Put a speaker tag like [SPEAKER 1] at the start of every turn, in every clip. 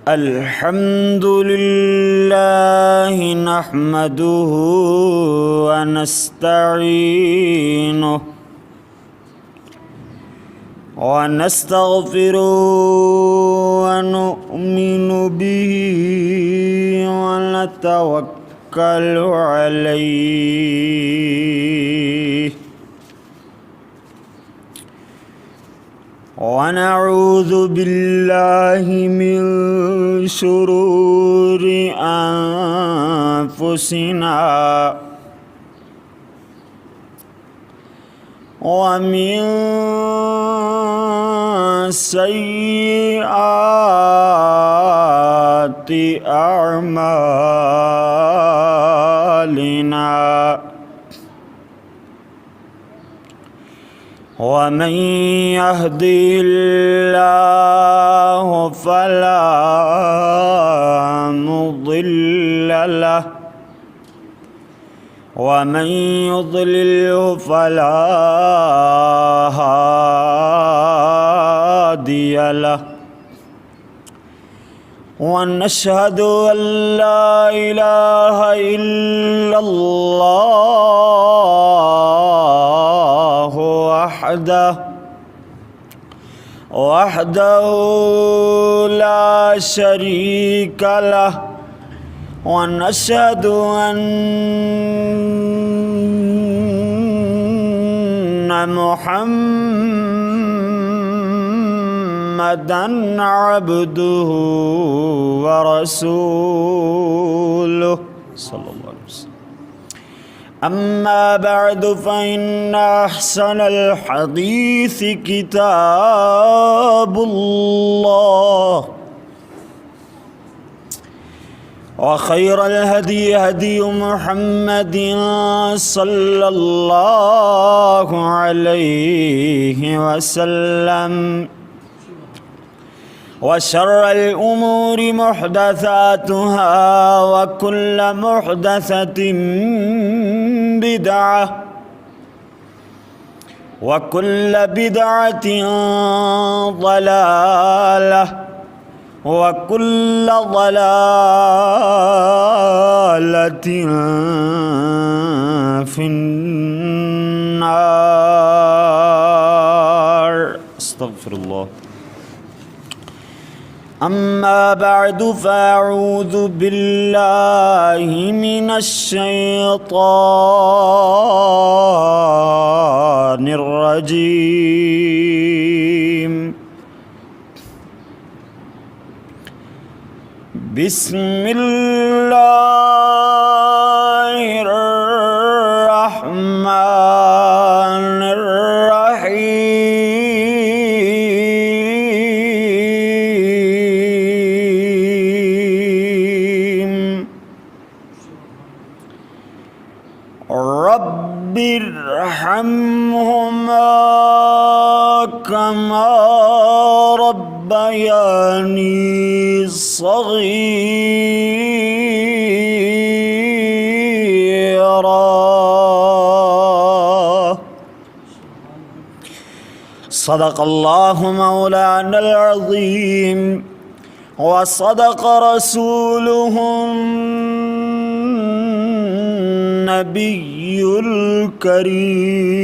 [SPEAKER 1] الحمد لله نحمده ونستعينه ونستغفره ونؤمن به ونتوكل عليه ونعوذ بالله من شرور أنفسنا ومن سيئات أعمالنا ومن يهده الله فلا مضل له ومن يضلله فلا هادي له ونشهد أن لا إله إلا الله وحده لا شريك له ونشهد أن محمدًا عبده ورسوله صلى الله عليه وسلم. أما بعد فإن أحسن الحديث كتاب الله وخير الهدي هدي محمد صلى الله عليه وسلم وشر الأمور محدثاتها وكل محدثة بدعة وكل بدعة ضلالة وكل ضلالة في النار. استغفر الله. أما بعد فأعوذ بالله من الشيطان الرجيم. بسم الله الرحمن الرحيم. رب ارحمهما كما ربياني صغيرا. صدق الله مولانا العظيم وصدق رسوله النبي الكريم.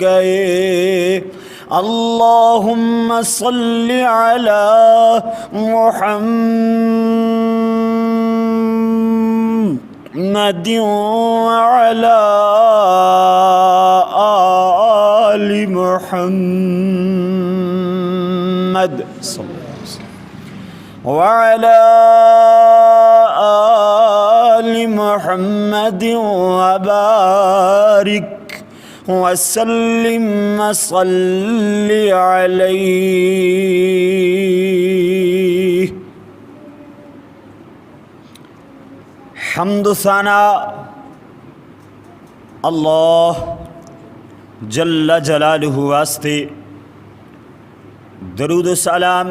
[SPEAKER 1] گئے۔ اللہم صلی علی محمد وعلی آل محمد وعلی آل محمد وبارک وسلم وصلی علیہ۔ حمد و ثنا اللہ جل جلالہ واسطے، درود و سلام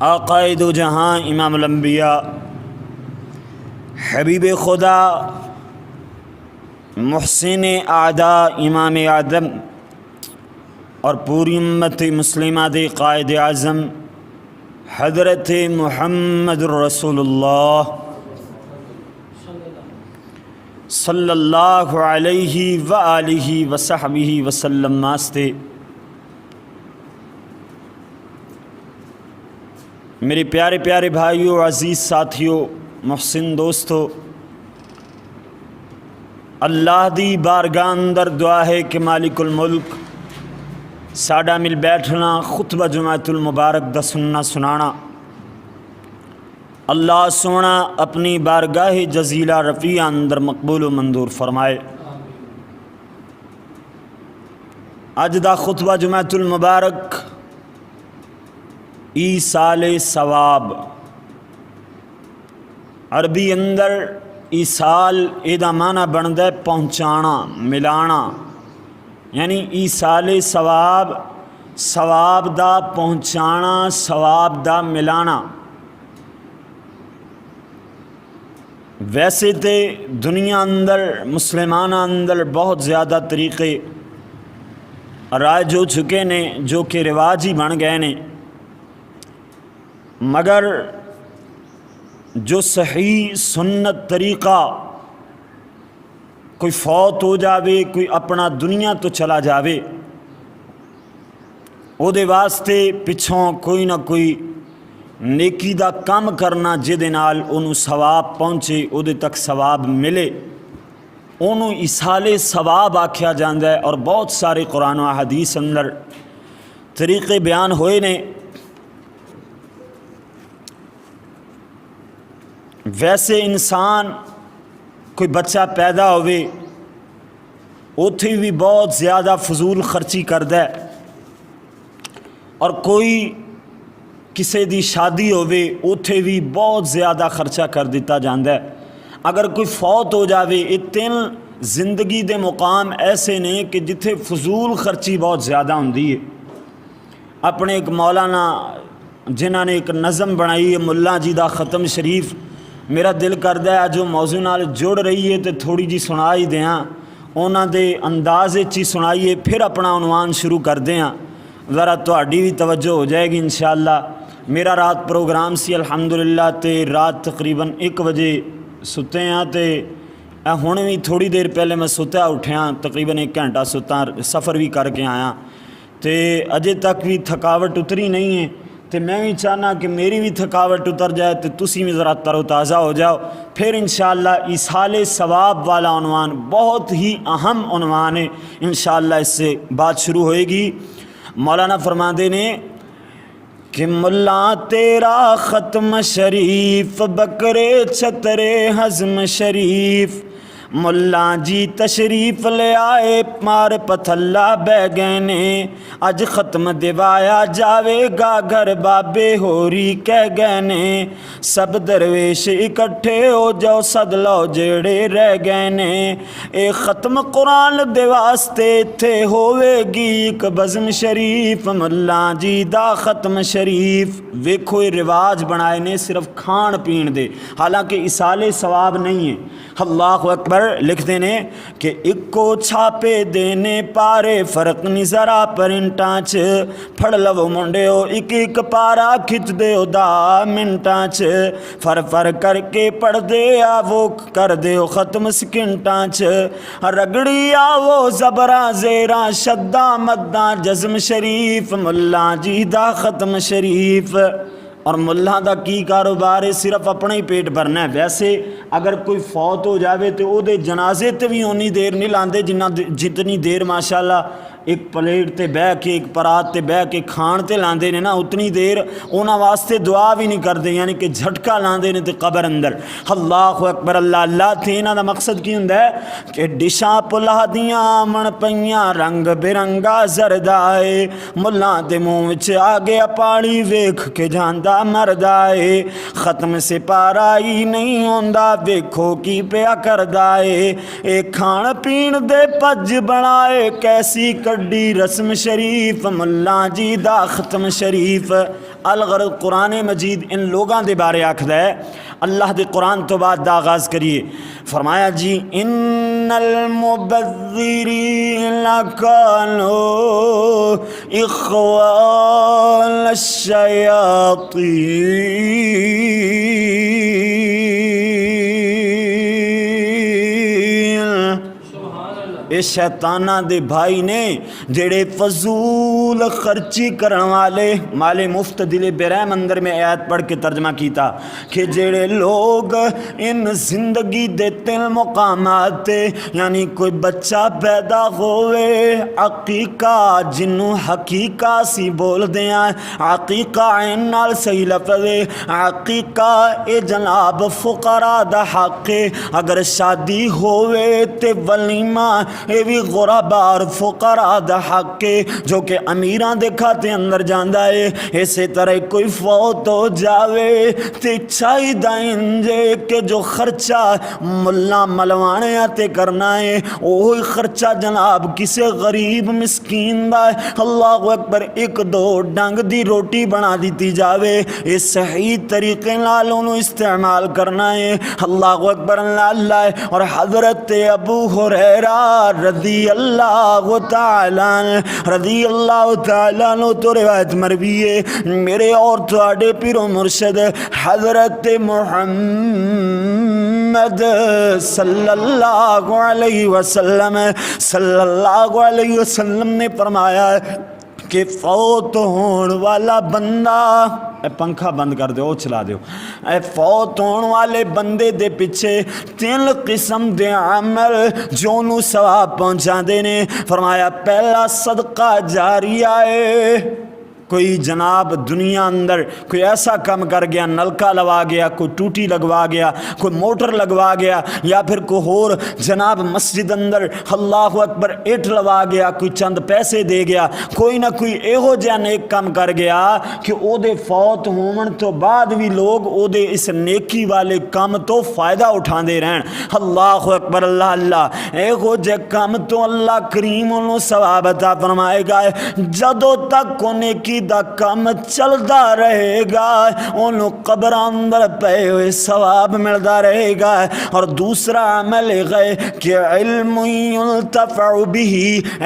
[SPEAKER 1] آقائے دو جہاں امام الانبیاء حبیب خدا محسن اعداء امام اعظم اور پوری امت مسلمہ دے قائد اعظم حضرت محمد رسول اللہ صلی اللہ علیہ وآلہ وصحبہ وسلم واسطے۔ میرے پیارے پیارے بھائیوں، عزیز ساتھیوں، محسن دوستو، اللہ دی بارگاہ اندر دعا ہے کہ مالک الملک ساڈا مل بیٹھنا خطبہ جمعۃ المبارک دا سننا سنانا اللہ سونا اپنی بارگاہ جزیلہ رفیع اندر مقبول و منظور فرمائے۔ اج دا خطبہ جمعۃ المبارک ایصال ثواب، عربی اندر ایصال ایدا معنی بندا ہے پہنچانا، ملانا، یعنی ایصال ثواب، ثواب دا پہنچانا، ثواب دا ملانا۔ ویسے تے دنیا اندر مسلمانہ اندر بہت زیادہ طریقے رائج ہو چکے نے جو کہ رواج ہی بن گئے نے، مگر جو صحیح سنت طریقہ، کوئی فوت ہو جاوے، کوئی اپنا دنیا تو چلا جاوے، او دے واسطے پچھوں کوئی نہ کوئی نیکی دا کام کرنا جہدے نال انہوں ثواب پہنچے، او دے تک ثواب ملے، انہوں ایصال ثواب آکھیا جاندا ہے۔ اور بہت سارے قرآن و حدیث اندر طریقے بیان ہوئے نے۔ ویسے انسان کوئی بچہ پیدا ہوئے اوتھے بھی بہت زیادہ فضول خرچی کردا ہے، اور کوئی کسی دی شادی ہوئے اوتھے بھی بہت زیادہ خرچہ کر دیتا جاندا ہے۔ اگر کوئی فوت ہو جاوے، یہ تین زندگی دے مقام ایسے نے کہ جتھے فضول خرچی بہت زیادہ ہوندی ہے۔ اپنے ایک مولانا جنہاں نے ایک نظم بنائی ہے ملا جی دا ختم شریف، میرا دل کردا ہے جو موضوع نال جڑ رہی ہے تو تھوڑی جی سنا ہی دیاں، انہاں دے انداز چی سنائیے، پھر اپنا عنوان شروع کر دیاں، ذرا تہاڈی بھی توجہ ہو جائے گی انشاءاللہ۔ میرا رات پروگرام سی الحمدللہ، تے رات تقریباً 1 بجے ستے ہاں، تے ہن بھی تھوڑی دیر پہلے میں ستا اٹھیاں، تقریباً 1 گھنٹہ ستا، سفر بھی کر کے آیا، تے اجے تک بھی تھکاوٹ اتری نہیں ہے۔ تو میں بھی چاہنا کہ میری بھی تھکاوٹ اتر جائے تو تسی بھی ذرا تر و تازہ ہو جاؤ۔ پھر انشاءاللہ ایصال ثواب والا عنوان بہت ہی اہم عنوان ہے، انشاءاللہ اس سے بات شروع ہوئے گی۔ مولانا فرماندے نے کہ ملا تیرا ختم شریف، بکرے چھترے ہضم شریف، ملا جی تشریف لے آئے، مار پتھلا بہ گئے نے، اج ختم دیوایا جاوے گا گھر بابے ہوری کہہ گئے نے، سب درویش اکٹھے ہو جاؤ سد لو جڑے رہ گئے نے، اے ختم قرآن دے واسطے تھے ہوئے گی ایک بزم شریف، ملا جی دا ختم شریف۔ ویکھو یہ رواج بنائے نے صرف کھان پین دے، حالانکہ ایصال ثواب نہیں ہے۔ اللہ اکبر۔ پر لکھتے نے کہ اکو چھاپے دینے پارے فرق نہیں ذرا پرنٹاں چ پھڑ لو منڈیو ایک ایک پارا کھچ دیو 10 منٹاں چ فر کر کے پڑھ دے آ وہ کر دیو ختم سکنٹاں چ رگڑی آ وہ زبراں زیراں شداں مداں جزم شریف ملا جی دا ختم شریف۔ اور ملہ دا کی کاروبار ہے؟ صرف اپنا ہی پیٹ بھرنا ہے۔ ویسے اگر کوئی فوت ہو جاوے تو او دے جنازے تے بھی اونی دیر نہیں لاندے جتنی دیر ماشاءاللہ ایک پلیٹ تے بہ کے ایک پرات تے بہ کے کھان تے لاندے نے نا، اتنی دیر اونا واسطے دعا بھی نہیں کردے، یعنی کہ جھٹکا لاندے نے تے قبر اندر۔ اللہ اکبر اللہ اللہ تھے انہاں دا مقصد کی ہوندا ہے کہ ڈشاں پلا دیاں من پیاں رنگ برنگا زردائے ملاں دے منہ وچ آ گیا پانی ویکھ کے جاندا مردائے ختم سے پارا ہی نہیں ہوندا ویکھو کی پیا کردا اے اے کھان پین دے پج بنائے کیسی کڈی رسم شریف ملا جی دا ختم شریف۔ الغرض قرآن مجید ان لوگاں دے بارے آکھدا ہے۔ اللہ دے قرآن تو بعد دا آغاز کریے، فرمایا جی ان المبذرین کانوا اخوان الشیاطین۔ اے شیطانہ دے بھائی نے جڑے فضول خرچی کرن والے، مال مفت دل برحم اندر میں آیت پڑھ کے ترجمہ کیتا کہ جڑے لوگ ان زندگی دے تل مقامات تے، یعنی کوئی بچہ پیدا ہوئے عقیقہ جنوں حقیقہ سی بول دیاں، عقیقہ عین نال صحیح لفظ ہے، عقیقہ اے جناب فقراء دا حق ہے، اگر شادی ہوئے تے ولیمہ اے بھی غرباء اور فقراء دا حق ہے جو کہ امیراں دے کھاتے اندر جاندا ہے۔ اسی طرح کوئی فوت ہو جاوے تے چاہی دا انجے کہ جو خرچہ ملا ملوانے آتے کرنا ہے وہی خرچہ جناب کسے غریب مسکین دا ہے، اللہ اکبر، ایک دو ڈنگ دی روٹی بنا دیتی جاوے، اس صحیح طریقے نال انہوں استعمال کرنا ہے، اللہ اکبر اللہ اللہ۔ اور حضرت ابو ہریرہ رضی اللہ تعالیٰ تو روایت مروی ہے، میرے اور تواڈے پیر و مرشد حضرت محمد صلی اللہ علیہ وسلم نے فرمایا کہ فوت ہون والا بندہ، اے پنکھا بند کر دو چلا دیو، اے فوت ہون والے بندے دے پیچھے 3 قسم دے عمل جو نو ثواب پہنچا دینے۔ فرمایا پہلا صدقہ جاریہ ہے، کوئی جناب دنیا اندر کوئی ایسا کام کر گیا، نلکا لگوا گیا، کوئی ٹوٹی لگوا گیا، کوئی موٹر لگوا گیا، یا پھر کوئی اور جناب مسجد اندر اللہ اکبر اٹھ لگوا گیا، کوئی چند پیسے دے گیا، کوئی نہ کوئی ایہو جہا نیک کام کر گیا کہ او دے فوت ہون تو بعد بھی لوگ او دے اس نیکی والے کام تو فائدہ اٹھان دے رہن، اللہ اکبر اللہ اللہ۔ ایہو جہا کام تو اللہ کریم انہوں ثواب عطا فرمائے گا، جدوں تک کو نیکی دا کام چلدا رہے گا انہوں قبر اندر پے ہوئے ثواب ملدا رہے گا۔ اور دوسرا عمل ہے کہ علم ينتفع به،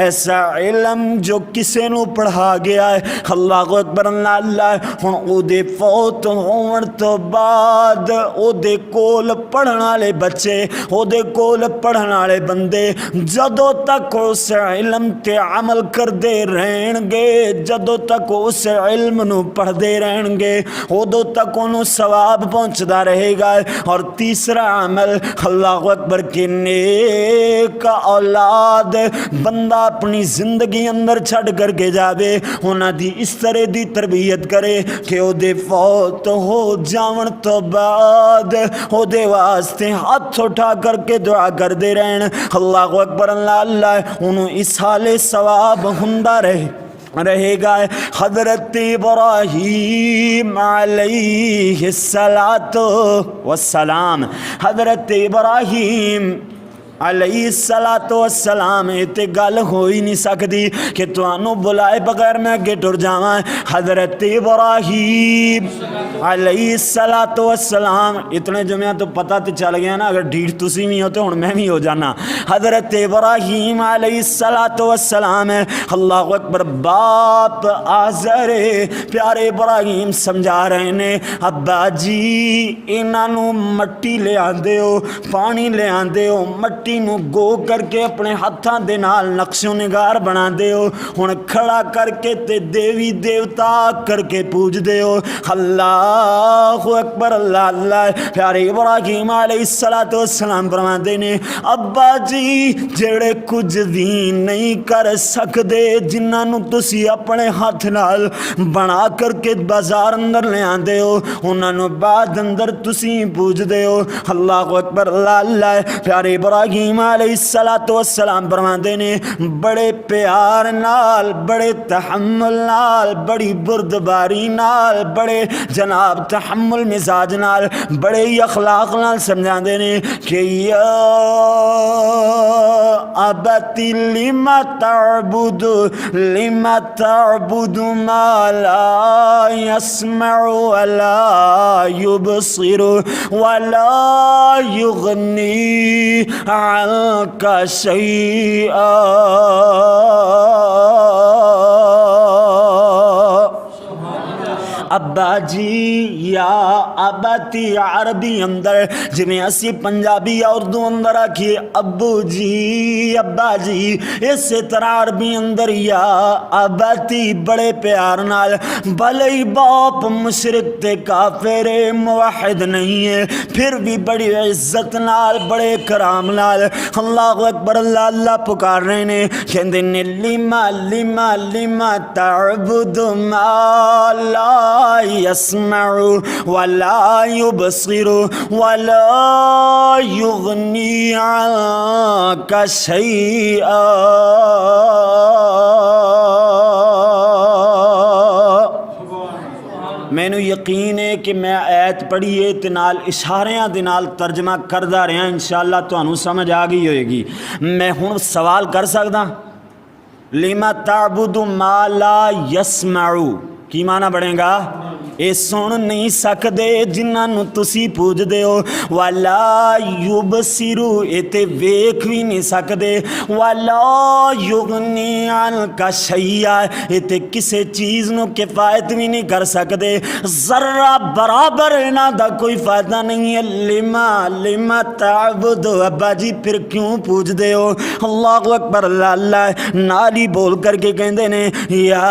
[SPEAKER 1] ایسا علم جو کسے نو پڑھا گیا ہے، اللہ اکبر اللہ اللہ۔ ہن او دے فوت ہون تو بعد او دے کول پڑھن والے بچے، او دے کول پڑھن والے بندے جدوں تک اس علم تے عمل کردے رہن گے، جدوں تک اس علم نو پڑھ دے رہن گے، ادو تک انہوں ثواب پہنچدا رہے گا۔ اور تیسرا عمل اللہ اکبر کہ نیک اولاد بندہ اپنی زندگی اندر چھڑ کر کے جاوے، انہاں دی اس طرح دی تربیت کرے کہ او دے فوت ہو جاون تو بعد او دے واسطے ہاتھ اٹھا کر کے دعا کر دے رہن، اللہ اکبر اللہ اللہ، انہوں اس حال ثواب ہندا رہے گا۔ حضرت ابراہیم علیہ السلام، حضرت ابراہیم علیہ الصلاۃ والسلام تے گل ہو ہی نہیں سکتی کہ تانوں بلائے بغیر میں اگے ٹر جاواں۔ حضرت ابراہیم علیہ الصلاۃ والسلام، اتنے جمعہ تو پتہ تے چل گیا نا، اگر ڈھیٹ تسی بھی ہو تو ہن میں بھی ہو جانا۔ حضرت ابراہیم علیہ الصلاۃ والسلام، اللہ اکبر، باپ آزر پیارے ابراہیم سمجھا رہے نے، ابا جی انہاں نوں مٹی لے آندے ہو، پانی لے آندے ہو، مٹی نو گو کر کے اپنے ہاتھاں دے نال نقش و نگار بنا دے ہو، ہن کھڑا کر کے تے دیوی دیوتا کر کے پوج دے ہو۔ اللہ اکبر، اللہ اللہ۔ پیارے ابراہیم علیہ الصلاۃ والسلام فرماندے نے، ابا جی جڑے کچھ بھی نہیں کر سکدے، جنہاں نو تسی اپنے ہاتھ نال بنا کر کے بازار اندر لے آندے ہو، انہاں نو بعد اندر تسی پوج دے ہو۔ اللہ اکبر، اللہ اللہ۔ پیارے ابراہیم علیہ الصلاۃ والسلام فرماندے نے، بڑے پیار نال، بڑے تحمل نال، بڑی بردباری نال، بڑے جناب تحمل مزاج نال، بڑے ہی اخلاق نال سمجھاندے نے کہ یا ابتی لما تعبد ما لا يسمع ولا يبصر ولا يغني عنك شيئا۔ ابا جی یا ابتی عربی اندر جویں اسی پنجابی یا اردو اندر آکھیے ابو جی، ابا جی، اسی طرح عربی اندر یا ابتی بڑے پیار نال، بھلے ہی باپ مشرک تے کافر موحد نہیں ہے، پھر بھی بڑی عزت نال، بڑے کرام نال اللہ اکبر، اللہ اللہ پکار رہے نے، کہندے نے لما لما لما تعبد ما لا يسمع ولا يبصر ولا يغني عنك شيئا۔ مینوں یقین ہے کہ میں آیت پڑھی ہے تے نال اشاریاں دے نال ترجمہ کردا رہا، انشاءاللہ تانوں سمجھ آ گئی ہوئے گی۔ میں ہن سوال کر سکدا، لما تعبد ما لا يسمع کی معنی بڑھے گا؟ اے سن نہیں سکدے جنہاں نو تسی پوج دے ہو، ولا یبصرو اے تے ویکھ بھی نہیں سکدے، ولا یغنی عنک شیئا اے تے کسے چیز نو کفایت بھی نہیں کر سکدے، ذرہ برابر انہاں دا کوئی فائدہ نہیں ہے۔ لما لما تعبد، ابا جی پھر کیوں پوج دے ہو؟ اللہ اکبر، اللہ اللہ، نالی بول کر کے کہندے نے یا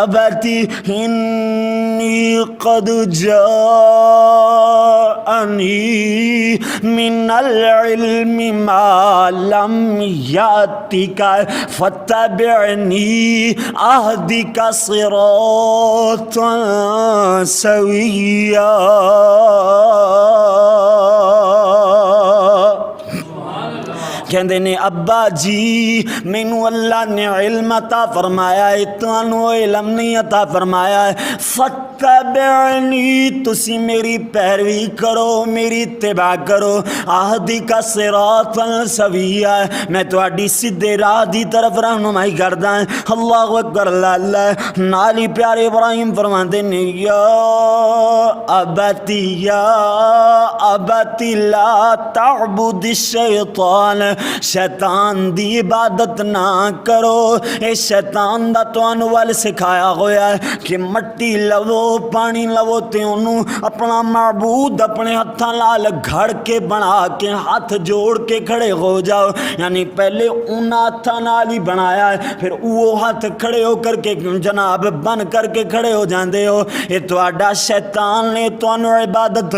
[SPEAKER 1] ابتی انی قد جاءنی من العلم ما لم یاتک فاتبعنی اہدک صراطا سویا۔ کہندے نے ابا جی مینوں اللہ نے علم عطا فرمایا ہے، تانوں علم نہیں عطا فرمایا ہے، فتبعنی تسی میری پیروی کرو، میری اتباع کرو، اہدی کا صراطا سویا، میں تہاڈی سیدھے راہ دی طرف رہنمائی کردا ہاں۔ اللہ اکبر، اللہ اللہ۔ نالی پیارے ابراہیم فرماندے نے یا ابتی یا ابتی لا تعبد الشیطان، شیطان دی عبادت نہ کرو، اے شیطان دا تانوں ول سکھایا ہویا ہے کہ مٹی لو، پانی لو تے انہوں اپنا معبود اپنے ہتھاں نال گھڑ کے بنا کے ہاتھ جوڑ کے کھڑے ہو جاؤ، یعنی پہلے انہاں ہتھاں نال ہی بنایا ہے، پھر وہ ہاتھ کھڑے ہو کر کے جناب بن کر کے کھڑے ہو جاندے ہو۔ اے تہاڈا شیطان نے تانوں عبادت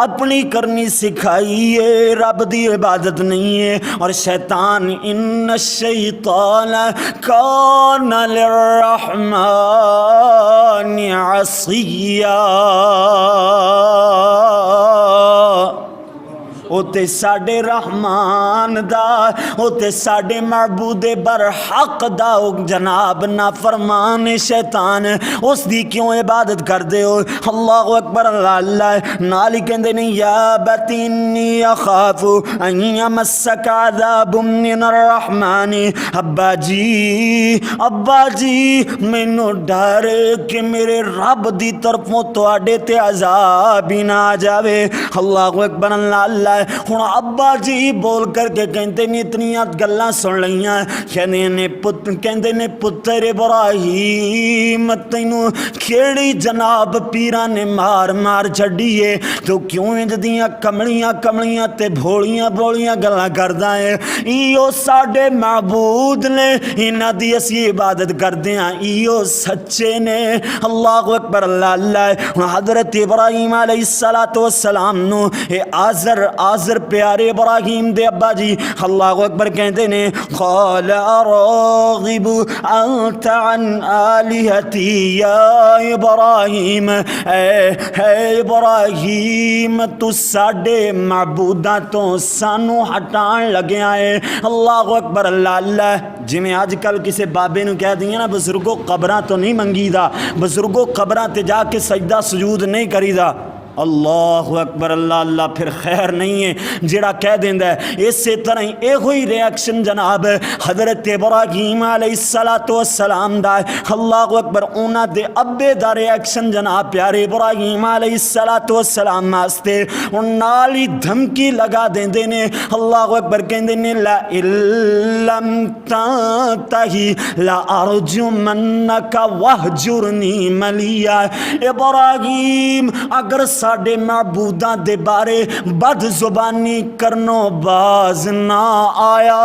[SPEAKER 1] اپنی کرنی سکھائی ہے، رب دی عبادت نہیں ہے۔ اور شیطان ان الشیطان کان للرحمن عصیا، او تے ساڈے رحمان دا، او تے ساڈے معبود برحق دا او جناب نافرمان شیطان، اس دی کیوں عبادت کر دے ہو؟ اللہ اکبر اللہ اللہ نالی کہندے نے یا بتینی اخاف ان یمسک عذاب من الرحمن، ابا جی مینوں ڈر کہ میرے رب دی طرفوں تواڈے تے عذاب ہی نہ آ جاوے۔ اللہ اکبر اللہ اللہ ہن ابا جی بول کر کے کہندے نے اتنیاں گلاں سن لیاں، کہندے نے پتر ابراہیم تینوں کیڑی جناب پیراں نے مار مار چھڈیے، تو کیوں انج دیاں کملیاں تے بھولیاں گلاں کردا ہے؟ ایو ساڈے معبود نے، انہاں دی اسی عبادت کردے ہاں، ایو سچے نے۔ اللہ اکبر اللہ اللہ حضرت ابراہیم علیہ السلام نو اے آزر پیارے ابراہیم دے ابا جی اللہ اکبر کہندے نے قال راغب انت عن آلہتی یا ابراہیم، اے ابراہیم تو ساڈے معبوداں تو سانو ہٹان لگیا ہے۔ اللہ اکبر اللہ اللہ جی میں آج کل کسی بابے نو کہہ دیا نا بزرگوں قبراں تو نہیں منگی دا، بزرگوں قبراں تے جا کے سجدہ سجود نہیں کری دا، اللہ اکبر اللہ اللہ پھر خیر نہیں ہے جڑا کہہ دیندا ہے۔ اسی طرح اے ہوئی ریاکشن جناب حضرت ابراہیم علیہ السلام دا، اللہ اکبر انہاں دے ابے دا ریاکشن جناب پیارے ابراہیم علیہ السلام واسطے ان نال ہی دھمکی لگا دیندے نے۔ اللہ اکبر کہندے نے لا لم تنتہی لا ارجمنک وہجرنی ملیا، ابراہیم اگر ساڈے معبوداں دے بارے بد زبانی کرنو باز نہ آیا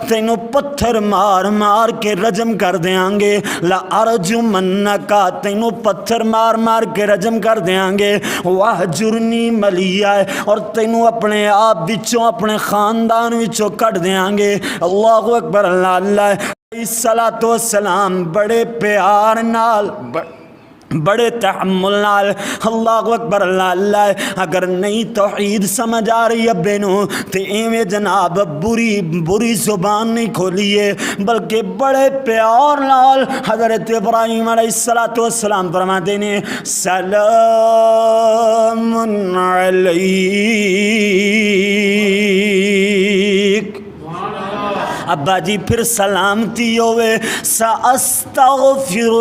[SPEAKER 1] تینوں پتھر مار مار کے رجم کر دیاں گے، لا ارجمنکا تینوں پتھر مار مار کے رجم کر دیاں گے، وہجرنی ملیا اور تینوں اپنے آپ وچوں اپنے خاندان وچوں کٹ دیاں گے۔ اللہ اکبر اللہ اللہ السلام بڑے پیار نال بڑے تحمل نال اللہ اکبر اللہ اللہ اگر نہیں توحید سمجھ آ رہی ابے نو تے ایویں جناب بری زبان نہیں کھولیے، بلکہ بڑے پیار نال حضرت ابراہیم علیہ السلام فرماتے ہیں سلام علیک، ابا جی پھر سلامتی ہوئے، ساستغفر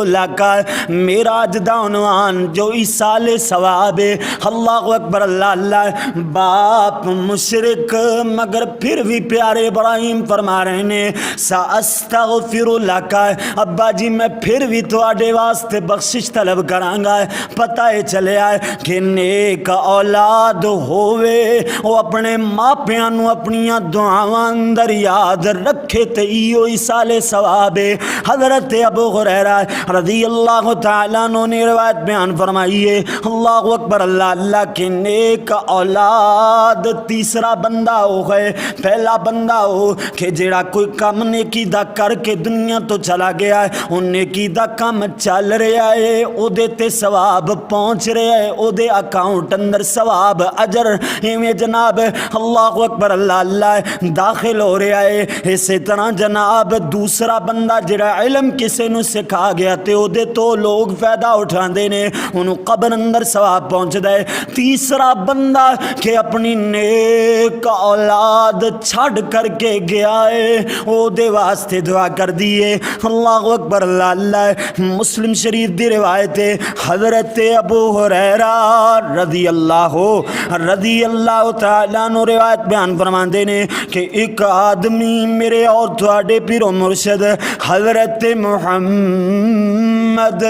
[SPEAKER 1] لکا میرا اجدا عنوان جو ایصال ثواب ہے۔ اللہ اکبر اللہ اللہ باپ مشرک مگر پھر بھی پیارے ابراہیم فرما رہے ہیں ساستغفر لکا، ابا جی میں پھر بھی تواڈے واسطے بخشش طلب کرانگا۔ پتہ ہے چلے آئے کہ نیک اولاد ہوئے وہ اپنے ماپیاں نو اپنیاں دعاواں اندر یاد رکھے تے ایو ایصال ثواب ہے۔ حضرت ابو ہریرہ رضی اللہ تعالیٰ عنہ نے روایت بیان فرمائی ہے اللہ اکبر اللہ اللہ کہ نیک اولاد تیسرا بندہ ہو گئے، پہلا بندہ ہو کہ جڑا کوئی کام نیکی دا کر کے دنیا تو چلا گیا ہے، ان نیکی دا کام چل رہا ہے، او دے تے ثواب پہنچ رہا ہے، او دے اکاؤنٹ اندر ثواب اجر ایویں جناب اللہ اکبر اللہ اللہ داخل ہو رہا ہے۔ اسی طرح جناب دوسرا بندہ جڑا علم کسے نو سکھا گیا تے او دے تو لوگ فائدہ اٹھاندے نے، انہوں قبر اندر ثواب پہنچ دے۔ تیسرا بندہ کہ اپنی نیک اولاد چھڑ کر کے گیا ہے او دے واسطے دعا کر دیئے۔ اللہ اکبر اللہ اللہ مسلم شریف دی روایت ہے حضرت ابو ہریرہ رضی اللہ تعالیٰ عنہ روایت بیان فرماندے نے کہ ایک آدمی میرے اور تواڈے پیر و مرشد حضرت محمد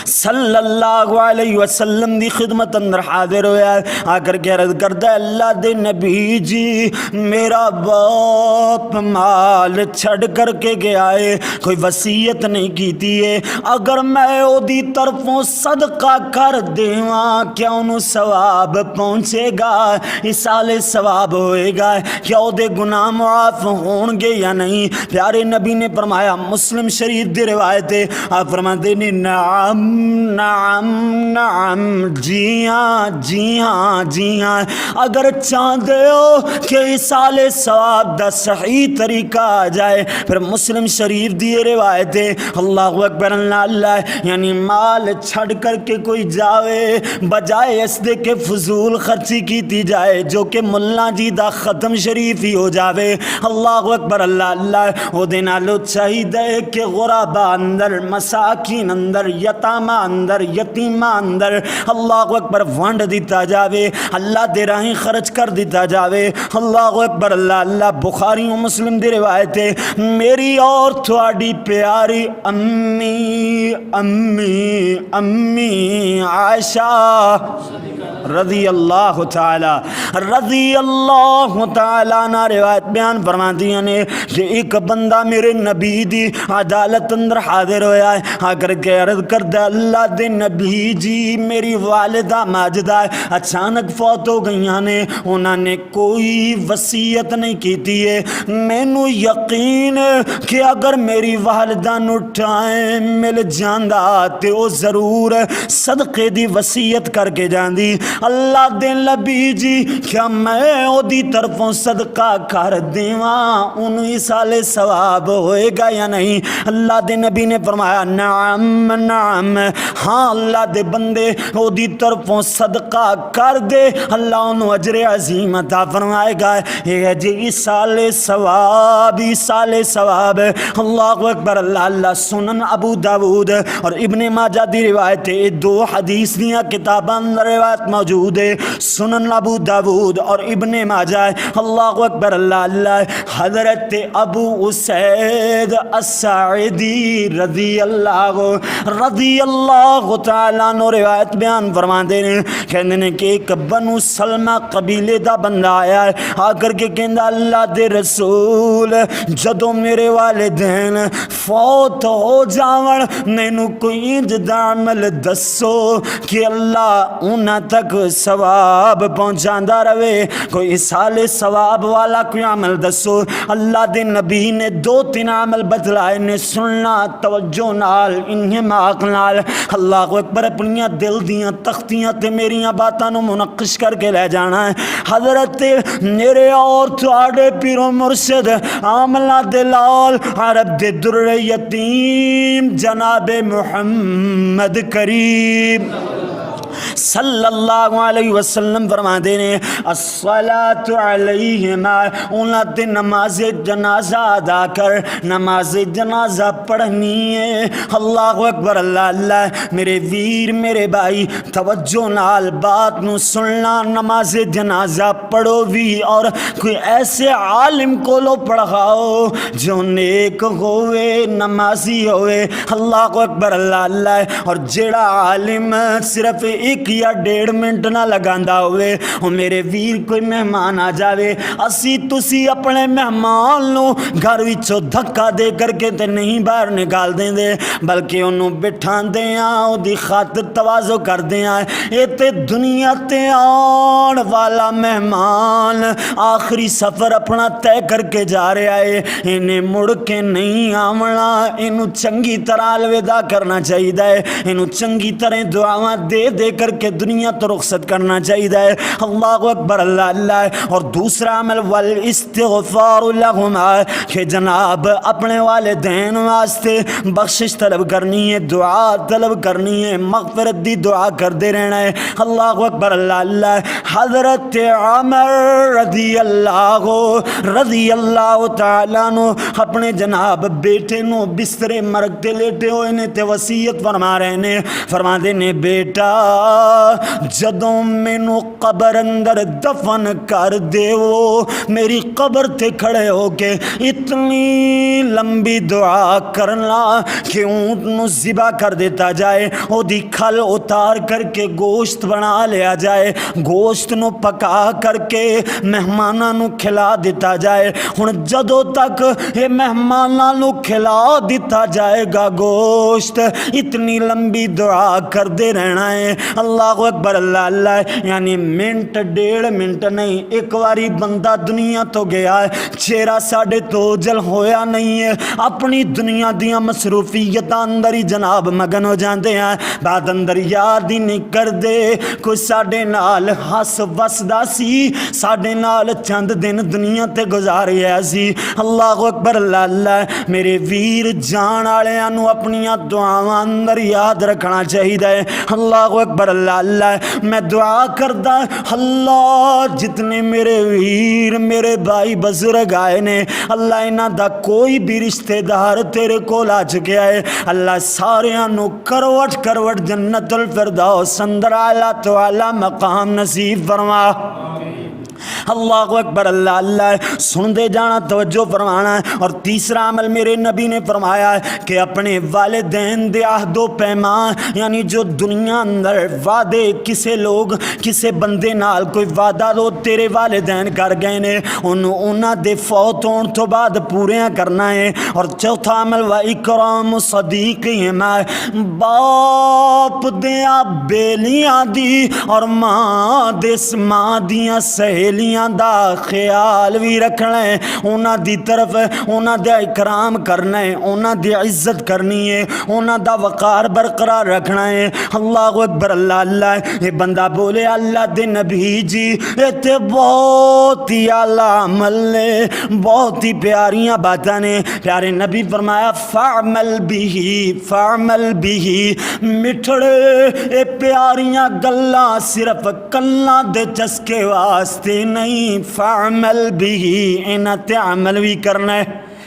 [SPEAKER 1] صلی اللہ علیہ وسلم دی خدمت اندر حاضر ہویا ہے، آ کر کے عرض کرتا ہے اللہ دے نبی جی میرا باپ مال چھڑ کر کے گیا ہے، کوئی وصیت نہیں کیتی ہے، اگر میں او دی طرفوں صدقہ کر دیواں کیا انہوں ثواب پہنچے گا، ایصال ثواب ہوئے گا، کیا او دے گناہ معاف ہون گے یا نہیں؟ پیارے نبی نے فرمایا مسلم شریف دی روایت ہے، آپ فرماتے ہیں نعم نعم نعم، جی ہاں اگر چاہتے ہو کہ اِسال ثواب دا صحیح طریقہ آ جائے پھر مسلم شریف دی روایت ہے، اللہ اکبر اللہ اللہ، یعنی مال چھڑ کر کے کوئی جاوے بجائے اس دے کے فضول خرچی کیتی جائے جو کہ ملا جی دا ختم شریف ہی ہو جاوے، اللہ اکبر اللہ اللہ، او دے نالو چاہیے کہ غربا اندر، مساکین اندر، یتامہ اندر، یتیمہ اندر اللہ اکبر ونڈ دیتا جاوے، اللہ دے راہیں خرچ کر دیتا جاوے، اللہ اکبر اللہ اللہ۔ بخاری و مسلم دی روایت ہے، میری اور تھوڑی پیاری امی امی امی عائشہ رضی اللہ تعالی عنہ روایت بیان فرماتی ہیں کہ ایک بندہ میرے نبی دی عدالت اندر حاضر ہویا ہے، آ کر کے عرض کرتا اللہ دے نبی جی میری والدہ ماجدہ اچانک فوت ہو گئیاں نے، انہوں نے کوئی وصیت نہیں کیتی ہے، مینوں یقین کہ اگر میری والدہ نو ٹائم مل جاندا تے او ضرور صدقے دی وصیت کر کے جاندی، اللہ دے نبی جی کیا میں او دی طرفوں صدقہ کر دیواں انہوں اِسال ثواب ہوئے گا یا نہیں؟ اللہ دے نبی نے فرمایا نعم نعم، ہاں اللہ دے بندے او دی طرفوں صدقہ کر دے، اللہ انہوں اجر عظیم عطا فرمائے گا، یہ ہے جی اِسال ثواب، اِسال ثواب، اللہ اکبر اللہ اللہ۔ سنن ابو داود اور ابن ماجہ دی روایت ہے، دو حدیث دیاں کتاباں اندر روایت موجود ہے، سنن ابو داود اور ابن ماجہ، اللہ اکبر اللہ اللہ۔ حضرت ابو اسید الساعدی رضی اللہ تعالیٰ عنہ روایت بیان فرماتے ہیں، کہندے نے کہ ایک بنو سلمہ قبیلے دا بندہ آیا ہے، آ کر کے کہندا اللہ دے رسول جدوں میرے والدین فوت ہو جاون مینوں کوئی انج دا عمل دسو کہ اللہ انہاں تک ثواب پہنچاندا رہے، کوئی اِسال ثواب والا کوئی عمل دسو۔ اللہ دے نبی نے دو تین عمل بتلائے نے، سننا توجہ نال انہماق نال، اللہ اکبر، اپنیاں دل دیاں تختیاں تے میریاں باتاں نو منقش کر کے لے جانا ہے۔ حضرت میرے اور تواڈے پیر و مرشد آملہ دلال عرب دے در یتیم جناب محمد کریم صلی اللہ علیہ وسلم فرما دینے الصلاة علیہما، انہاں تے نماز جنازہ ادا کر، نماز جنازہ پڑھنی ہے، اللہ اکبر اللہ اللہ۔ میرے ویر میرے بھائی توجہ نال بات نو سننا، نماز جنازہ پڑھو بھی اور کوئی ایسے عالم کو لو پڑھاؤ جو نیک ہوئے نمازی ہوئے، اللہ اکبر اللہ اللہ۔ اور جیڑا عالم صرف ایک یا 1.5 منٹ نہ لگاندا ہوئے، اور میرے ویر کوئی مہمان آ جاوے، اسی تسی اپنے مہمان نو گھر وچوں دھکا دے کر کے تے نہیں باہر نکال دیں دے، بلکہ انہوں بٹھان دے او دی خاطر تواضع کر دے اے تے دنیا تے آن والا مہمان آخری سفر اپنا طے کر کے جا رہا ہے، انہیں مڑ کے نہیں آمنا، انہوں چنگی طرح الوداع کرنا چاہیے، انہوں چنگی طرح دعاواں دے دے کر کے دنیا تو رخصت کرنا چاہیے، اللہ اکبر اللہ اللہ۔ اور دوسرا عمل والاستغفار لہما، کہ جناب اپنے والدین واسطے بخشش طلب کرنی ہے، دعا طلب کرنی ہے، مغفرت دی دعا کر دے رہنا ہے، اللہ اکبر اللہ اللہ۔ حضرت عمر رضی اللہ تعالیٰ عنہ اپنے جناب بیٹے نو بسترے مرگ تے لیٹے ہوئے نے تے وصیت فرما رہے نے، فرما دے نے بیٹا جدوں مینو قبر اندر دفن کر دیو، میری قبر تے کھڑے ہو کے اتنی لمبی دعا کرنا کہ اونٹ نو ذبح کر دیتا جائے، او دی کھل اتار کر کے گوشت بنا لیا جائے، گوشت نو پکا کر کے مہماناں نو کھلا دیتا جائے۔ ہن جدوں تک یہ مہماناں نو کھلا دیتا جائے گا گوشت، اتنی لمبی دعا کر دے رہنا ہے، اللہ اکبر اللہ اللہ، یعنی منٹ ڈیڑھ منٹ نہیں، ایک واری بندہ دنیا تو گیا ہے، چہرہ ساڈے تو جل ہویا نہیں ہے، اپنی دنیا دیاں مصروفیتاں اندر ہی جناب مگن ہو جاندے ہیں، بعد اندر یاد ہی نہیں کردے کوئی ساڈے نال ہس وسدا سی، ساڈے نال چند دن دنیا تے گزاریا سی۔ اللہ اکبر اللہ اللہ، میرے ویر جان والےاں نو اپنیاں دعاواں اندر یاد رکھنا چاہیے۔ اللہ اکبر اللہ اللہ، میں دعا کردا اللہ جتنے میرے ویر میرے بھائی بزرگ آئے نے، اللہ انہاں دا کوئی بھی رشتہ دار تیرے کول آ چکیا ہے، اللہ ساریاں نو کروٹ کروٹ جنت الفردوس اندر اعلیٰ تو اعلیٰ مقام نصیب فرما۔ اللہ اکبر اللہ اللہ، سن دے جانا، توجہ فرمانا ہے۔ اور تیسرا عمل میرے نبی نے فرمایا ہے کہ اپنے والدین دے عہد و پیمان، یعنی جو دنیا اندر وعدے کسے لوگ کسے بندے نال کوئی وعدہ دو تیرے والدین کر گئے نے، انہاں دے فوت ہون تو بعد پوریاں کرنا ہے۔ اور چوتھا عمل و اکرام صدیقہما، باپ دیاں بیلیاں دی اور ماں دیاں سہیلیاں دا خیال بھی رکھنا ہے، انہاں دی طرف انہاں دا اکرام کرنا ہے، انہاں دی عزت کرنی ہے، انہاں دا وقار برقرار رکھنا ہے۔ اللہ اکبر اللہ اللہ، یہ بندہ بولے اللہ دے نبی جی یہ تے بہت ہی اعلیٰ عمل نے، بہت ہی پیاریاں باتاں نے۔ پیارے نبی فرمایا فعمل بھی فعمل بھی، مٹھڑے اے پیاریاں گلاں صرف کلاں دے چسکے واسطے نہیں، فعمل بھی انہاں تے عمل بھی کرنا ہے،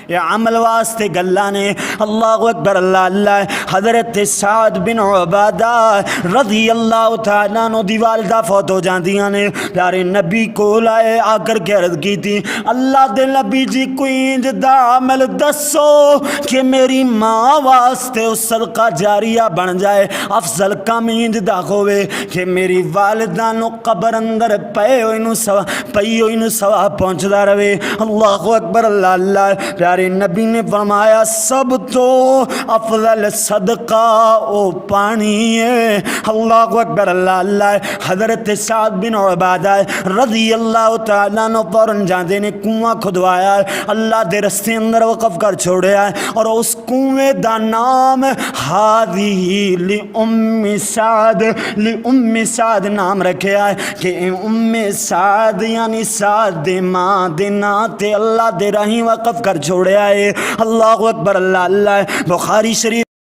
[SPEAKER 1] یہ عمل واسطے گلاں نے۔ اللہ اکبر اللہ اللہ، حضرت سعد بن عبادہ رضی اللہ تعالیٰ عنہ دی والدہ فوت ہو جاندیاں نے، پیارے نبی کو لائے آ کر کے عرض کی تھی اللہ دے نبی جی کوئی انج دا عمل دسو کہ میری ماں واسطے اس صدقہ جاریہ بن جائے، افضل کم انج دا ہوئے کہ میری والدہ نو قبر اندر پئی ہوئی نو ثواب پہنچدا رہے۔ اللہ اکبر اللہ اللہ، پیارے نبی نے فرمایا سب تو افضل صدقہ او پانی ہے۔ اللہ اکبر اللہ اللہ، حضرت سعد بن عبادہ رضی اللہ تعالیٰ عنہ فوراً جاندے نے کنواں کھدوایا ہے، اللہ دے رستے اندر وقف کر چھوڑیا ہے، اور اس کنویں دا نام ہادی لِأُمِّ سعد، لِأُمِّ سعد نام رکھیا ہے کہ ام سعد یعنی سعد دے ماں دے نام تے اللہ دے راہیں وقف کر چھوڑیا ہے۔ اللہ اکبر اللہ اللہ، بخاری شریف